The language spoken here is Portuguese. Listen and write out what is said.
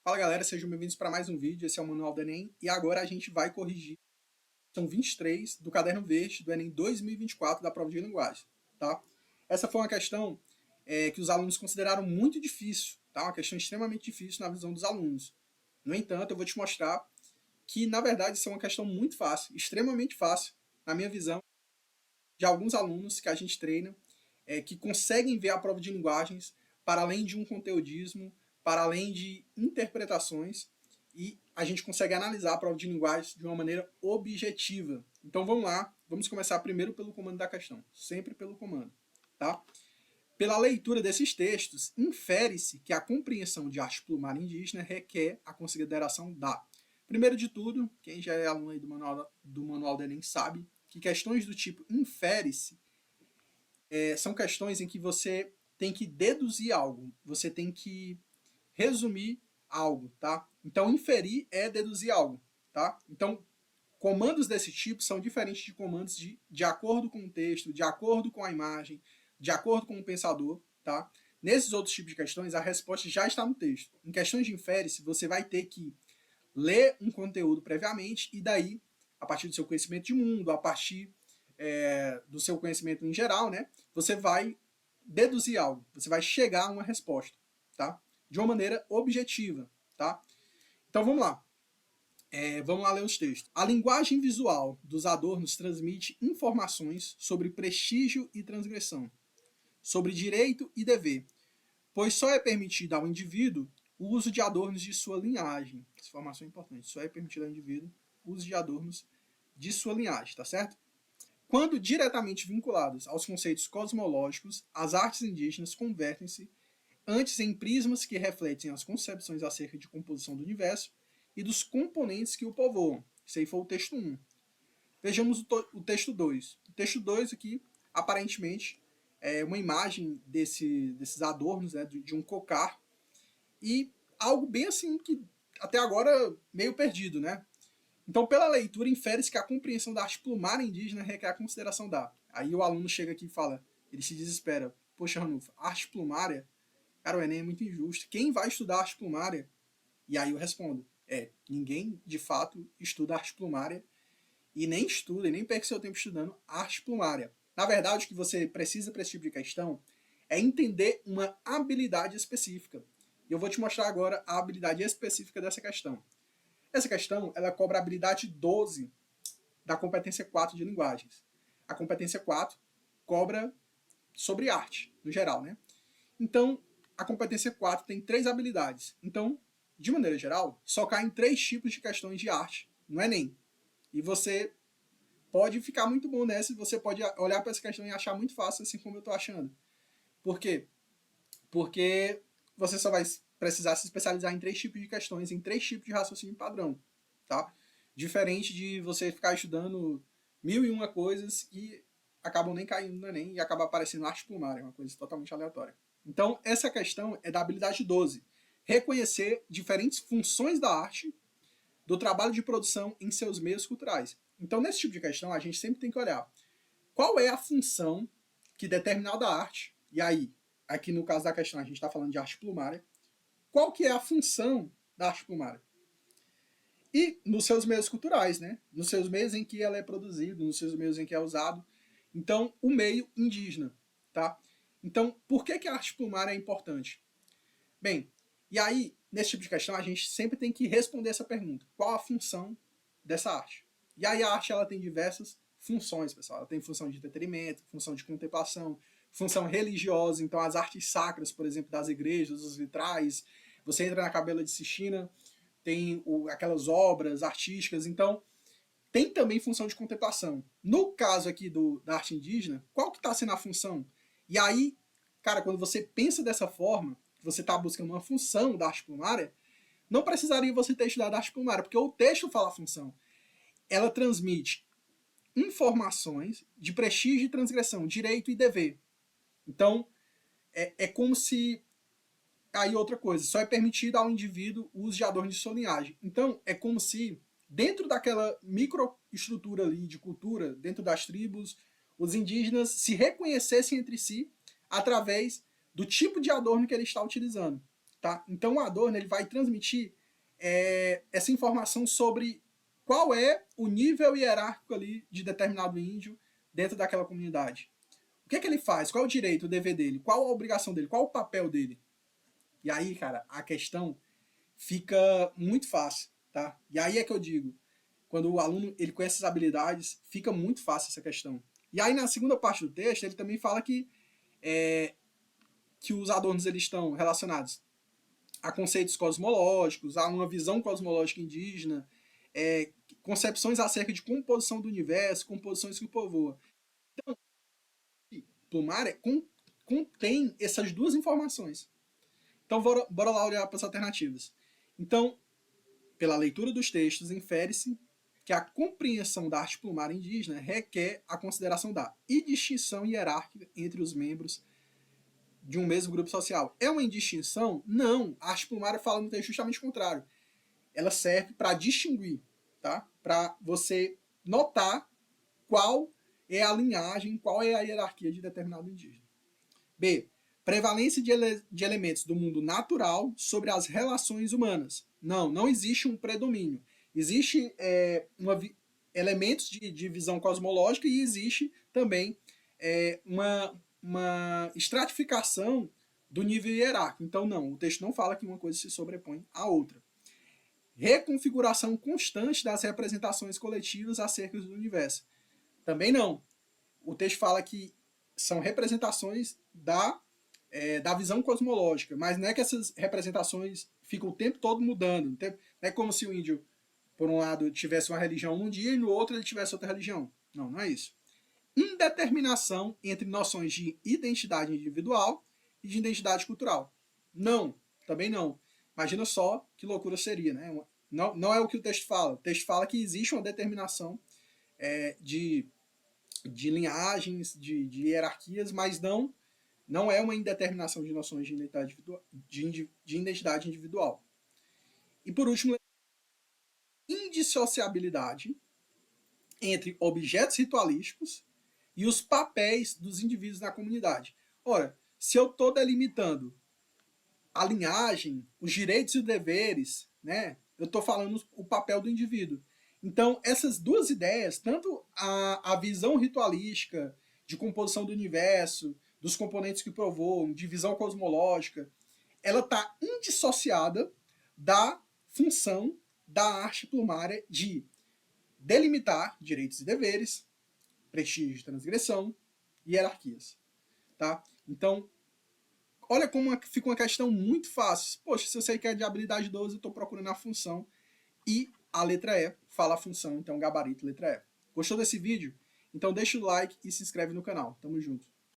Fala galera, sejam bem-vindos para mais um vídeo. Esse é o Manual do Enem e agora a gente vai corrigir a questão 23 do Caderno Verde do Enem 2024 da prova de linguagem, tá? Essa foi uma questão que os alunos consideraram muito difícil, tá? Uma questão extremamente difícil na visão dos alunos. No entanto, eu vou te mostrar que, na verdade, isso é uma questão muito fácil, extremamente fácil, na minha visão, de alguns alunos que a gente treina, que conseguem ver a prova de linguagens para além de um conteudismo, para além de interpretações, e a gente consegue analisar a prova de linguagens de uma maneira objetiva. Então vamos lá, vamos começar primeiro pelo comando da questão, sempre pelo comando, tá? Pela leitura desses textos, infere-se que a compreensão de arte plumária indígena requer a consideração da. Primeiro de tudo, quem já é aluno aí do Manual do Enem sabe que questões do tipo infere-se são questões em que você tem que deduzir algo, você tem que resumir algo, tá? Então, inferir é deduzir algo, tá? Então, comandos desse tipo são diferentes de comandos de acordo com o texto, de acordo com a imagem, de acordo com o pensador, tá? Nesses outros tipos de questões, a resposta já está no texto. Em questões de infere-se, você vai ter que ler um conteúdo previamente e daí, a partir do seu conhecimento de mundo, a partir do seu conhecimento em geral, né, você vai deduzir algo, você vai chegar a uma resposta, tá? De uma maneira objetiva, tá? Então vamos lá. Vamos lá ler os textos. A linguagem visual dos adornos transmite informações sobre prestígio e transgressão, sobre direito e dever, pois só é permitido ao indivíduo o uso de adornos de sua linhagem. Essa informação é importante. Só é permitido ao indivíduo o uso de adornos de sua linhagem, tá certo? Quando diretamente vinculados aos conceitos cosmológicos, as artes indígenas convertem-se antes em prismas que refletem as concepções acerca de composição do universo e dos componentes que o povoam. Isso aí foi o texto 1. Vejamos o texto 2. O texto 2 aqui, aparentemente, é uma imagem desses adornos, né, de um cocar, e algo bem assim que até agora meio perdido, né? Então, pela leitura, infere-se que a compreensão da arte plumária indígena requer a consideração da. Aí o aluno chega aqui e fala, ele se desespera, poxa, Ranulfo, arte plumária? Cara, o Enem é muito injusto. Quem vai estudar arte plumária? E aí eu respondo, ninguém de fato estuda arte plumária e nem estuda, e nem perde seu tempo estudando arte plumária. Na verdade, o que você precisa para esse tipo de questão é entender uma habilidade específica. E eu vou te mostrar agora a habilidade específica dessa questão. Essa questão, ela cobra a habilidade 12 da competência 4 de linguagens. A competência 4 cobra sobre arte, no geral, né? Então, a competência 4 tem 3 habilidades. Então, de maneira geral, só cai em 3 tipos de questões de arte no Enem. E você pode ficar muito bom nessa e você pode olhar para essa questão e achar muito fácil, assim como eu estou achando. Por quê? Porque você só vai precisar se especializar em 3 tipos de questões, em 3 tipos de raciocínio padrão, tá? Diferente de você ficar estudando 1001 coisas e acabam nem caindo no Enem e acaba aparecendo arte plumária, uma coisa totalmente aleatória. Então, essa questão é da habilidade 12. Reconhecer diferentes funções da arte, do trabalho de produção em seus meios culturais. Então, nesse tipo de questão, a gente sempre tem que olhar qual é a função que determinada arte, e aí, aqui no caso da questão, a gente está falando de arte plumária, qual que é a função da arte plumária? E nos seus meios culturais, né? Nos seus meios em que ela é produzida, nos seus meios em que é usado. Então, o meio indígena, tá? Então, por que a arte plumária é importante? Bem, e aí, nesse tipo de questão, a gente sempre tem que responder essa pergunta. Qual a função dessa arte? E aí a arte, ela tem diversas funções, pessoal. Ela tem função de entretenimento, função de contemplação, função religiosa. Então, as artes sacras, por exemplo, das igrejas, os vitrais. Você entra na Capela de Sistina, tem aquelas obras artísticas. Então, tem também função de contemplação. No caso aqui da arte indígena, qual que está sendo a função? E aí, cara, quando você pensa dessa forma, você está buscando uma função da arte plumária, não precisaria você ter estudado arte plumária, porque o texto fala a função. Ela transmite informações de prestígio e transgressão, direito e dever. Então, é como se... Aí outra coisa, só é permitido ao indivíduo o uso de adornos de sua linhagem. Então, é como se, dentro daquela microestrutura ali de cultura, dentro das tribos, os indígenas se reconhecessem entre si através do tipo de adorno que ele está utilizando. Tá? Então o Adorno ele vai transmitir essa informação sobre qual é o nível hierárquico ali de determinado índio dentro daquela comunidade. O que ele faz? Qual é o direito, o dever dele? Qual a obrigação dele? Qual o papel dele? E aí, cara, a questão fica muito fácil, tá? E aí é que eu digo, quando o aluno ele conhece essas habilidades, fica muito fácil essa questão. E aí na segunda parte do texto, ele também fala que os adornos eles estão relacionados a conceitos cosmológicos, a uma visão cosmológica indígena, concepções acerca de composição do universo, composições que o povoa. Então, Plumária contém essas duas informações. Então, bora lá olhar para as alternativas. Então, pela leitura dos textos, infere-se que a compreensão da arte plumária indígena requer a consideração da indistinção hierárquica entre os membros de um mesmo grupo social. É uma indistinção? Não. A arte plumária fala no texto justamente o contrário. Ela serve para distinguir, tá? Para você notar qual é a linhagem, qual é a hierarquia de determinado indígena. B. Prevalência de elementos do mundo natural sobre as relações humanas. Não existe um predomínio. Existe elementos de visão cosmológica e existe também uma estratificação do nível hierárquico. Então, não, o texto não fala que uma coisa se sobrepõe à outra. Reconfiguração constante das representações coletivas acerca do universo. Também não. O texto fala que são representações da visão cosmológica, mas não é que essas representações ficam o tempo todo mudando. Não é como se o índio, por um lado, tivesse uma religião num dia e no outro ele tivesse outra religião. Não é isso. Indeterminação entre noções de identidade individual e de identidade cultural. Não, também não. Imagina só que loucura seria, né? Não é o que o texto fala. O texto fala que existe uma determinação de linhagens, de hierarquias, mas não é uma indeterminação de noções de identidade individual. E por último, indissociabilidade entre objetos ritualísticos e os papéis dos indivíduos na comunidade. Ora, se eu estou delimitando a linhagem, os direitos e os deveres, né, eu estou falando o papel do indivíduo. Então, essas duas ideias, tanto a visão ritualística de composição do universo, dos componentes que povoam, de visão cosmológica, ela está indissociada da função da arte plumária de delimitar direitos e deveres, prestígio e transgressão e hierarquias. Tá? Então, olha como fica uma questão muito fácil. Poxa, se eu sei que é de habilidade 12, eu estou procurando a função e a letra E fala a função, então gabarito letra E. Gostou desse vídeo? Então deixa o like e se inscreve no canal. Tamo junto.